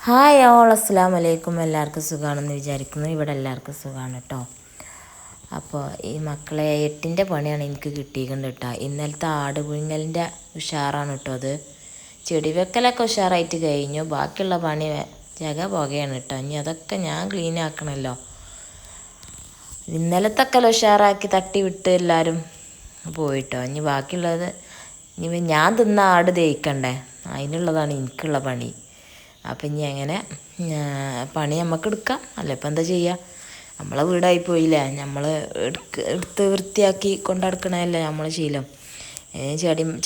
Hi all അസ്സലാമു അലൈക്കും. എല്ലാവർക്കും സുഖമാണെന്ന് വിചാരിക്കുന്നു. ഇവിടെ എല്ലാവർക്കും സുഖമാണ് കേട്ടോ. അപ്പോൾ ഈ മക്കളെ 8ൻ്റെ പണിയാണ് എനിക്ക് കിട്ടിയിട്ടുണ്ട് കേട്ടോ. ഇന്നലത്തെ ആട് പുഴുങ്ങലിൻ്റെ ഉഷാറാണ് കേട്ടോ. അത് ചെടി വെക്കലൊക്കെ ഉഷാറായിട്ട് കഴിഞ്ഞു. ബാക്കിയുള്ള പണി ജഗ പുകയാണ് കേട്ടോ. ഇനി അതൊക്കെ ഞാൻ ക്ലീൻ ആക്കണമല്ലോ. ഇന്നലത്തൊക്കെ ഉഷാറാക്കി തട്ടി വിട്ട് എല്ലാവരും പോയിട്ടോ. ഇനി ബാക്കിയുള്ളത് ഇനി ഞാൻ തിന്ന ആട് ദഹിക്കണ്ടേ, അതിനുള്ളതാണ് എനിക്കുള്ള പണി. അപ്പം ഇനി അങ്ങനെ പണി നമുക്ക് എടുക്കാം. അല്ല ഇപ്പം എന്താ ചെയ്യുക, നമ്മളെ വീടായി പോയില്ലേ. നമ്മൾ എടുത്ത് വൃത്തിയാക്കി കൊണ്ടടക്കണമല്ലേ നമ്മളെ ശീലം.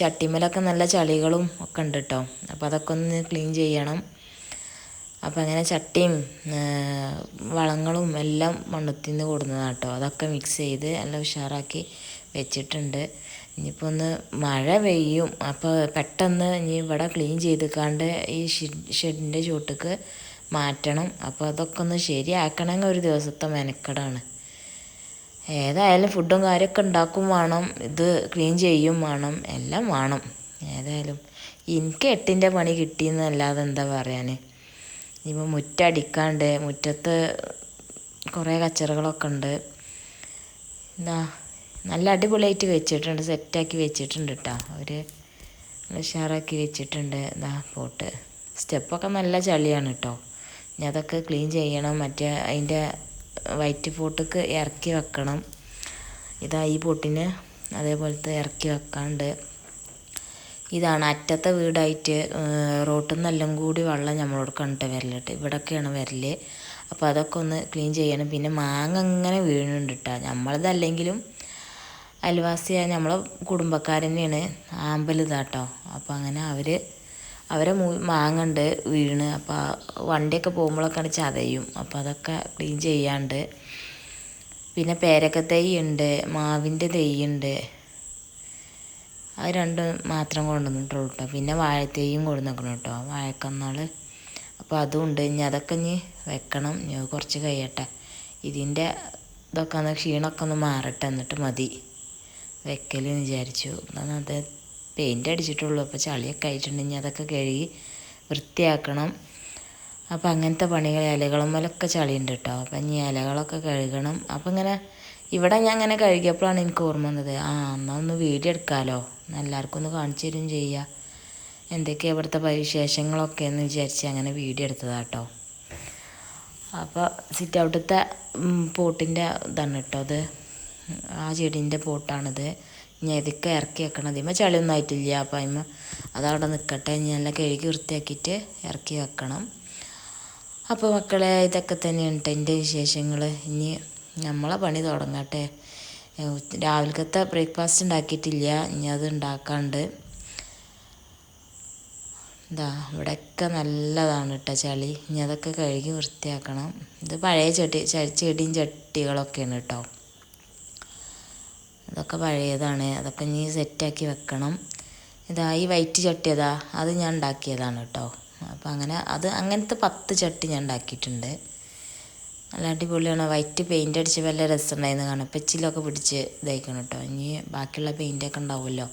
ചട്ടിമേലൊക്കെ നല്ല ചളികളും ഒക്കെ ഉണ്ട് കേട്ടോ. അപ്പോൾ അതൊക്കെ ഒന്ന് ക്ലീൻ ചെയ്യണം. അപ്പം അങ്ങനെ ചട്ടിയും വളങ്ങളും എല്ലാം മണ്ണത്തിന്ന് കൊടുന്നതാണ് കേട്ടോ. അതൊക്കെ മിക്സ് ചെയ്ത് എല്ലാം ഉഷാറാക്കി വെച്ചിട്ടുണ്ട്. ഇനിയിപ്പോൾ ഒന്ന് മഴ പെയ്യും. അപ്പോൾ പെട്ടെന്ന് ഇനി ഇവിടെ ക്ലീൻ ചെയ്തിക്കാണ്ട് ഈ ഷെഡിൻ്റെ ചുവട്ടിക്ക് മാറ്റണം. അപ്പോൾ അതൊക്കെ ഒന്ന് ശരിയാക്കണമെങ്കിൽ ഒരു ദിവസത്തെ മെനക്കെടാണ്. ഏതായാലും ഫുഡും കാര്യമൊക്കെ ഉണ്ടാക്കും വേണം, ഇത് ക്ലീൻ ചെയ്യും വേണം, എല്ലാം വേണം. ഏതായാലും എനിക്ക് 8ൻ്റെ പണി കിട്ടിയെന്നല്ലാതെ എന്താ പറയാൻ. ഇനിയിപ്പോൾ മുറ്റടിക്കാണ്ട്, മുറ്റത്ത് കുറേ കച്ചറകളൊക്കെ ഉണ്ട്. എന്താ നല്ല അടിപൊളിയായിട്ട് വെച്ചിട്ടുണ്ട്, സെറ്റാക്കി വെച്ചിട്ടുണ്ട് കേട്ടോ. അവർ ഉഷാറാക്കി വെച്ചിട്ടുണ്ട്. ഇതാ പോട്ട് സ്റ്റെപ്പൊക്കെ നല്ല ചളിയാണ് കേട്ടോ. ഇനി അതൊക്കെ ക്ലീൻ ചെയ്യണം. മറ്റേ അതിൻ്റെ വൈറ്റ് പോട്ടൊക്കെ ഇറക്കി വെക്കണം. ഇതാ ഈ പോട്ടിന് അതേപോലത്തെ ഇറക്കി വെക്കാണ്ട്. ഇതാണ് അറ്റത്തെ വീടായിട്ട് റോട്ടിൽ നിന്നെല്ലാം കൂടി വെള്ളം നമ്മളോട് കണ്ടിട്ട് വരലിട്ട്, ഇവിടെയൊക്കെയാണ് വരൽ. അപ്പോൾ അതൊക്കെ ഒന്ന് ക്ലീൻ ചെയ്യണം. പിന്നെ മാങ്ങ ഇങ്ങനെ വീഴുന്നുണ്ട് കേട്ടോ. നമ്മളതല്ലെങ്കിലും അയൽവാസിയായ നമ്മളെ കുടുംബക്കാർ തന്നെയാണ്, ആമ്പലിതാട്ടോ. അപ്പോൾ അങ്ങനെ അവരെ മാങ്ങണ്ട് വീണ്. അപ്പോൾ വണ്ടിയൊക്കെ പോകുമ്പോഴൊക്കെ ചതയും. അപ്പോൾ അതൊക്കെ ക്ലീൻ ചെയ്യാണ്ട്. പിന്നെ പേരക്ക തൈ ഉണ്ട്, മാവിൻ്റെ തൈ ഉണ്ട്. അത് രണ്ടും മാത്രം കൊണ്ടുവന്നിട്ടുള്ളൂ കേട്ടോ. പിന്നെ വാഴത്തൈയും കൊണ്ടുവന്നിക്കണം കേട്ടോ, വാഴക്കന്നാൾ. അപ്പോൾ അതും ഉണ്ട്. ഇനി അതൊക്കെ ഇനി വെക്കണം. ഇനി കുറച്ച് കഴിയട്ടെ. ഇതിൻ്റെ ഇതൊക്കെ ഒന്ന് ക്ഷീണമൊക്കെ ഒന്ന് മാറട്ടെ, എന്നിട്ട് മതി വെക്കലെന്ന് വിചാരിച്ചു. അത് പെയിൻ്റ് അടിച്ചിട്ടുള്ളൂ. അപ്പോൾ ചളിയൊക്കെ ആയിട്ടുണ്ടെങ്കിൽ അതൊക്കെ കഴുകി വൃത്തിയാക്കണം. അപ്പോൾ അങ്ങനത്തെ പണികൾ, ഇലകളുമ്മലൊക്കെ ചളിയുണ്ട് കേട്ടോ. അപ്പം ഇനി ഇലകളൊക്കെ കഴുകണം. അപ്പം ഇങ്ങനെ ഇവിടെ ഞാൻ അങ്ങനെ കഴുകിയപ്പോഴാണ് എനിക്ക് ഓർമ്മ വന്നത്, എന്നാൽ ഒന്ന് വീഡിയോ എടുക്കാമല്ലോ, എല്ലാവർക്കും ഒന്ന് കാണിച്ചു തരും ചെയ്യുക എന്തൊക്കെയാണ് ഇവിടുത്തെ വിശേഷങ്ങളൊക്കെ എന്ന് വിചാരിച്ച് അങ്ങനെ വീഡിയോ എടുത്തതാണ് കേട്ടോ. അപ്പോൾ സിറ്റ് ഔട്ടത്തെ പോട്ടിൻ്റെ ഇതാണ് കേട്ടോ. അത് ആ ചെടീൻ്റെ പോട്ടാണിത്. ഇനി ഇതൊക്കെ ഇറക്കി വെക്കണം. അതിന്മേൽ ചളിയൊന്നും ആയിട്ടില്ല. അപ്പം അതിന്മേൽ അതവിടെ നിൽക്കട്ടെ. ഇനി നല്ല കഴുകി വൃത്തിയാക്കിയിട്ട് ഇറക്കി വെക്കണം. അപ്പോൾ മക്കളെ ഇതൊക്കെ തന്നെയാണ് കേട്ടോ എൻ്റെ വിശേഷങ്ങൾ. ഇനി നമ്മളെ പണി തുടങ്ങട്ടെ. രാവിലത്തെ ബ്രേക്ക്ഫാസ്റ്റ് ഉണ്ടാക്കിയിട്ടില്ല, ഇനി അത് ഉണ്ടാക്കാണ്ട്. ഇതാ ഇവിടെയൊക്കെ നല്ലതാണ് കേട്ടോ ചളി. ഇനി അതൊക്കെ കഴുകി വൃത്തിയാക്കണം. ഇത് പഴയ ചെടിയും ചട്ടികളൊക്കെയാണ് കേട്ടോ. അതൊക്കെ പഴയതാണ്. അതൊക്കെ ഇനി സെറ്റാക്കി വെക്കണം. ഇതാ ഈ വൈറ്റ് ചട്ടി അത് ഞാൻ ഉണ്ടാക്കിയതാണ് കേട്ടോ. അപ്പം അങ്ങനെ അങ്ങനത്തെ 10 ചട്ടി ഞാൻ ഉണ്ടാക്കിയിട്ടുണ്ട്. നല്ല അടിപൊളിയാണ്. വൈറ്റ് പെയിൻ്റ് അടിച്ച് വല്ല രസമുണ്ടായിരുന്നു കാണാം. പെച്ചിലൊക്കെ പിടിച്ച് ഇതായിക്കണം കേട്ടോ. ഇനി ബാക്കിയുള്ള പെയിൻ്റൊക്കെ ഉണ്ടാവുമല്ലോ.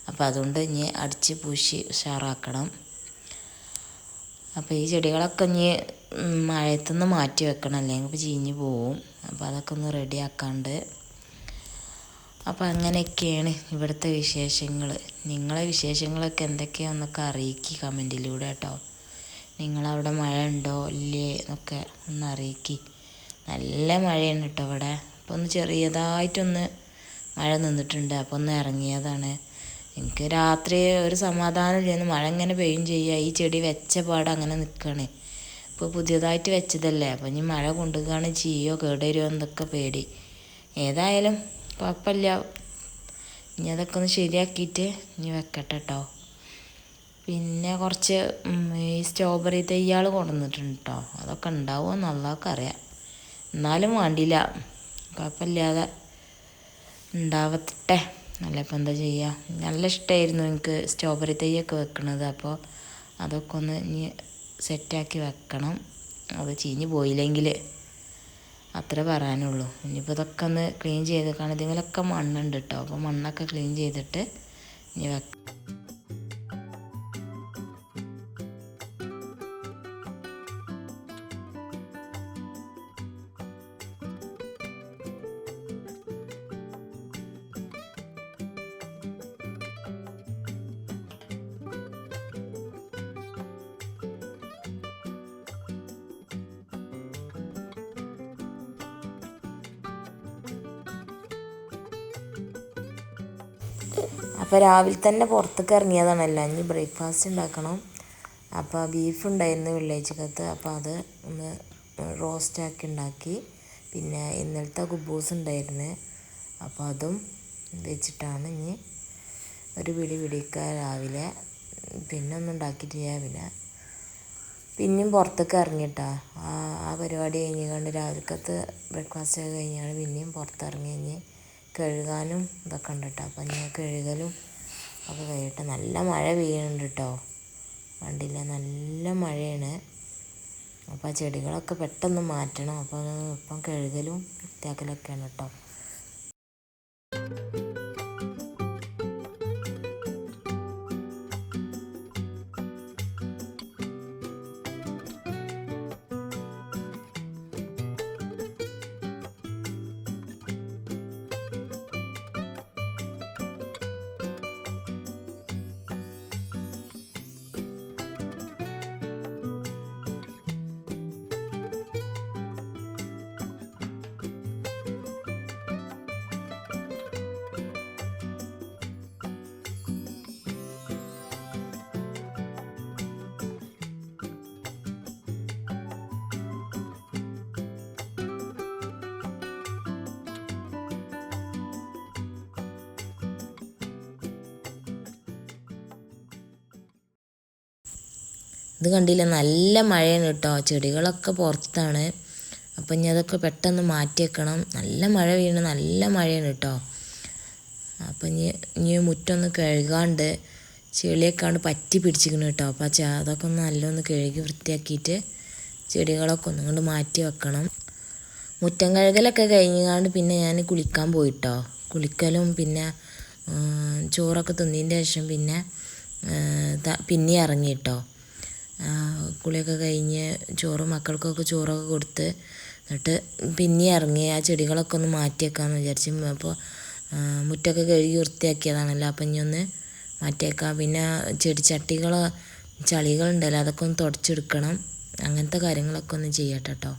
അപ്പോൾ അതുകൊണ്ട് ഇനി അടിച്ച് പൂശി ഉഷാറാക്കണം. അപ്പോൾ ഈ ചെടികളൊക്കെ ഇനി മഴയത്തുനിന്ന് മാറ്റി വെക്കണം, അല്ലെങ്കിൽ ഇപ്പോൾ ചീഞ്ഞ് പോവും. അപ്പോൾ അതൊക്കെ ഒന്ന് റെഡിയാക്കാണ്ട്. അപ്പോൾ അങ്ങനെയൊക്കെയാണ് ഇവിടുത്തെ വിശേഷങ്ങൾ. നിങ്ങളെ വിശേഷങ്ങളൊക്കെ എന്തൊക്കെയാണെന്നൊക്കെ അറിയിക്കുക കമൻറ്റിലൂടെ കേട്ടോ. നിങ്ങളവിടെ മഴ ഉണ്ടോ ഇല്ലേ എന്നൊക്കെ ഒന്ന് അറിയിക്കുക. നല്ല മഴയാണ് കേട്ടോ ഇവിടെ. അപ്പോൾ ഒന്ന് ചെറിയതായിട്ടൊന്ന് മഴ നിന്നിട്ടുണ്ട്. അപ്പോൾ ഒന്ന് ഇറങ്ങിയതാണ്. എനിക്ക് രാത്രി ഒരു സമാധാനം ചെയ്യുന്നു. മഴ ഇങ്ങനെ പെയ്യും ചെയ്യുക. ഈ ചെടി വെച്ച പാട് അങ്ങനെ നിൽക്കുകയാണ്. ഇപ്പോൾ പുതിയതായിട്ട് വെച്ചതല്ലേ. അപ്പോൾ ഇനി മഴ കൊണ്ടുകയാണ് ചെയ്യോ കേടുവരുമോ എന്നൊക്കെ പേടി. ഏതായാലും കുഴപ്പമില്ല. ഇനി അതൊക്കെ ഒന്ന് ശരിയാക്കിയിട്ട് ഇനി വെക്കട്ടെ കേട്ടോ. പിന്നെ കുറച്ച് ഈ സ്ട്രോബെറി തൈകൾ കൊണ്ടുവന്നിട്ടുണ്ട് കേട്ടോ. അതൊക്കെ ഉണ്ടാവുമോ എന്നുള്ളതൊക്കെ അറിയാം. എന്നാലും വേണ്ടിയില്ല, കുഴപ്പമില്ലാതെ ഉണ്ടാവട്ടെ. അല്ല ഇപ്പം എന്താ ചെയ്യുക. നല്ല ഇഷ്ടമായിരുന്നു എനിക്ക് സ്ട്രോബെറി തൈയൊക്കെ വെക്കണത്. അപ്പോൾ അതൊക്കെ ഒന്ന് ഇനി സെറ്റാക്കി വെക്കണം. അത് ചീഞ്ഞ് പോയില്ലെങ്കിൽ അത്രേ പറയാനുള്ളൂ. ഇനിയിപ്പോൾ ഇതൊക്കെ ഒന്ന് ക്ലീൻ ചെയ്തേക്കാണ്. ഇതിലൊക്കെ മണ്ണുണ്ട് കേട്ടോ. അപ്പോൾ മണ്ണൊക്കെ ക്ലീൻ ചെയ്തിട്ട് ഇനി അപ്പോൾ രാവിലെ തന്നെ പുറത്തേക്ക് ഇറങ്ങിയതാണല്ലോ, ഇനി ബ്രേക്ക്ഫാസ്റ്റ് ഉണ്ടാക്കണം. അപ്പോൾ ബീഫ് ഉണ്ടായിരുന്നു വെള്ളിയാഴ്ചക്കകത്ത്, അപ്പോൾ അത് ഒന്ന് റോസ്റ്റാക്കി ഉണ്ടാക്കി. പിന്നെ ഇന്നലത്തെ കുബൂസ് ഉണ്ടായിരുന്നു, അപ്പോൾ അതും വെച്ചിട്ടാണ് ഇനി ഒരു പിടിക്കുക രാവിലെ. പിന്നെ ഒന്നും ഉണ്ടാക്കിയിട്ടില്ല. പിന്നെയും പുറത്തേക്ക് ഇറങ്ങിയിട്ടാ ആ പരിപാടി കഴിഞ്ഞുകൊണ്ട് രാവിലക്കത്ത് ബ്രേക്ക്ഫാസ്റ്റ് ഒക്കെ കഴിഞ്ഞാണ് പിന്നെയും പുറത്തിറങ്ങി. കഴിഞ്ഞ് കഴുകാനും ഇതൊക്കെ ഉണ്ട് കേട്ടോ. അപ്പം ഞാൻ കഴുകലും ഒക്കെ കഴിയട്ടെ. നല്ല മഴ പെയ്യുന്നുണ്ട് കേട്ടോ, കണ്ടില്ല, നല്ല മഴയാണ്. അപ്പോൾ ആ ചെടികളൊക്കെ പെട്ടെന്ന് മാറ്റണം. അപ്പോൾ ഇപ്പം കഴുകലും വൃത്തിയാക്കലൊക്കെയാണ് കേട്ടോ. ഇത് കണ്ടില്ല, നല്ല മഴയാണ് കേട്ടോ. ചെടികളൊക്കെ പുറത്താണ്. അപ്പം ഇനി അതൊക്കെ പെട്ടെന്ന് മാറ്റി വെക്കണം. നല്ല മഴ വീണ്, നല്ല മഴയാണ് കേട്ടോ. അപ്പം ഇനി മുറ്റൊന്ന് കഴുകാണ്ട് ചെളിയൊക്കെ പറ്റി പിടിച്ചിരിക്കണം കേട്ടോ. അപ്പം അതൊക്കെ ഒന്ന് നല്ലൊന്ന് കഴുകി വൃത്തിയാക്കിയിട്ട് ചെടികളൊക്കെ ഒന്നും കൊണ്ട് മാറ്റി വെക്കണം. മുറ്റം കഴുകലൊക്കെ കഴിഞ്ഞാണ്ട് പിന്നെ ഞാൻ കുളിക്കാൻ പോയിട്ടോ. കുളിക്കലും പിന്നെ ചോറൊക്കെ തിന്നതിൻ്റെ ശേഷം പിന്നെ ഇറങ്ങി കേട്ടോ. കുളിയൊക്കെ കഴിഞ്ഞ് മക്കൾക്കൊക്കെ ചോറൊക്കെ കൊടുത്ത് എന്നിട്ട് പിന്നെ ഇറങ്ങി ആ ചെടികളൊക്കെ ഒന്ന് മാറ്റിയേക്കാമെന്ന് വിചാരിച്ചു. അപ്പോൾ മുറ്റമൊക്കെ കഴുകി വൃത്തിയാക്കിയതാണല്ലോ, അപ്പം ഇനി ഒന്ന് മാറ്റിയേക്കാം. പിന്നെ ചളികളുണ്ടല്ലോ, അതൊക്കെ ഒന്ന് തുടച്ചെടുക്കണം. അങ്ങനത്തെ കാര്യങ്ങളൊക്കെ ഒന്ന് ചെയ്യട്ടെ കേട്ടോ.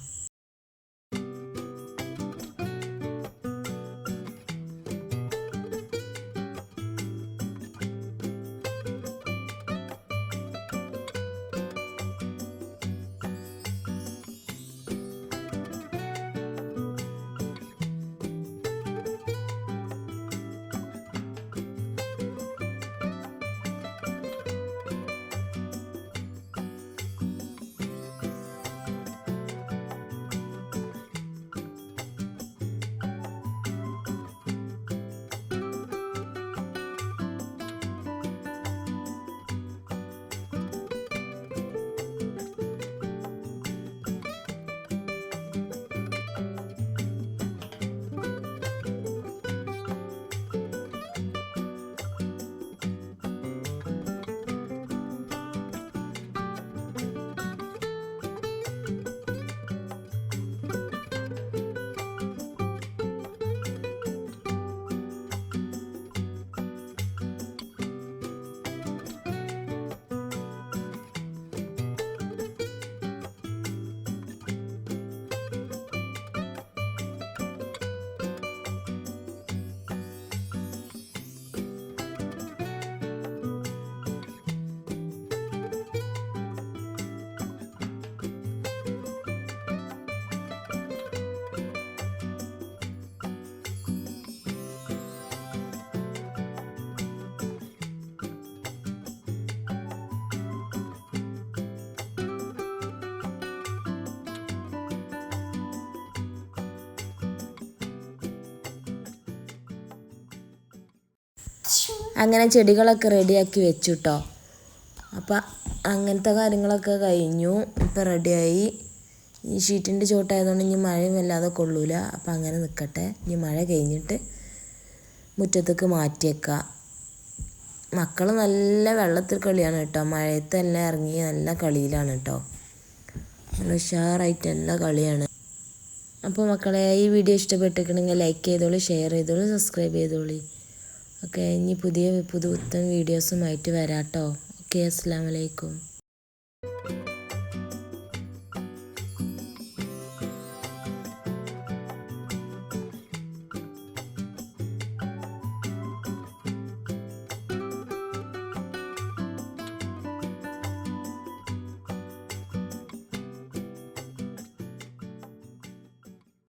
അങ്ങനെ ചെടികളൊക്കെ റെഡിയാക്കി വെച്ചു കേട്ടോ. അപ്പം അങ്ങനത്തെ കാര്യങ്ങളൊക്കെ കഴിഞ്ഞു. ഇപ്പം റെഡിയായി. ഈ ഷീറ്റിൻ്റെ ചോട്ടായതുകൊണ്ട് ഇനി മഴയും വല്ലാതെ കൊള്ളൂല. അപ്പം അങ്ങനെ നിൽക്കട്ടെ. ഇനി മഴ കഴിഞ്ഞിട്ട് മുറ്റത്തേക്ക് മാറ്റിയേക്കാം. മക്കൾ നല്ല വെള്ളത്തിൽ കളിയാണ് കേട്ടോ. മഴയത്തെല്ലാം ഇറങ്ങി നല്ല കളിയിലാണ് കേട്ടോ. നല്ല ഉഷാറായിട്ട് എല്ലാ കളിയാണ്. അപ്പോൾ മക്കളെ, ഈ വീഡിയോ ഇഷ്ടപ്പെട്ടിട്ടുണ്ടെങ്കിൽ ലൈക്ക് ചെയ്തോളൂ, ഷെയർ ചെയ്തോളൂ, സബ്സ്ക്രൈബ് ചെയ്തോളൂ. ഓക്കെ, ഇനി പുത്തൻ വീഡിയോസുമായിട്ട് വരാം കേട്ടോ. ഓക്കെ, അസ്സലാമു അലൈക്കും.